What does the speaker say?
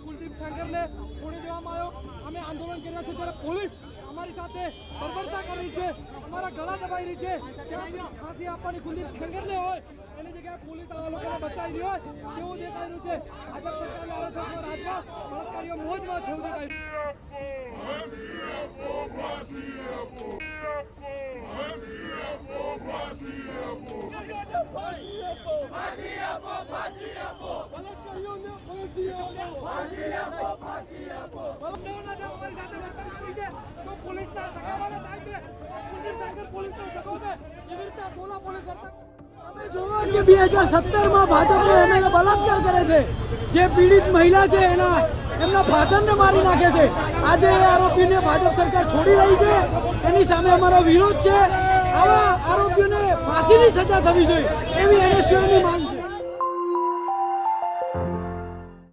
કુલદીપ સેંગરને છોડી દેવામાં આવ્યો. અમે આંદોલન કરી રહ્યા છીએ ત્યારે પોલીસ અમારી સાથે બર્બરતા કરી રહી છે, અમારા ગળા દબાઈ રહી છે. ફાંસી આપવાની કુલદીપ સેંગરને હોય એની જગ્યાએ પોલીસ આવા લોકોને બચાવી રહી હોય તેવું દેખાઈ રહ્યું છે. ભાજપ સરકારના આરએસએસના રાજમાં બળાત્કારીઓ મોજમાં છે એવું દેખાઈ કે 2017 ભાજપે એમએલએ બલાત્કાર કરે છે. જે પીડિત મહિલા છે એમના ફાધરને મારી નાખે છે. આજે એ આરોપીને ભાજપ સરકાર છોડી રહી છે. એની સામે અમારો વિરોધ છે. આવા આરોપીઓને ફાંસીની સજા થવી જોઈએ એવી એનએસયુની માંગ છે.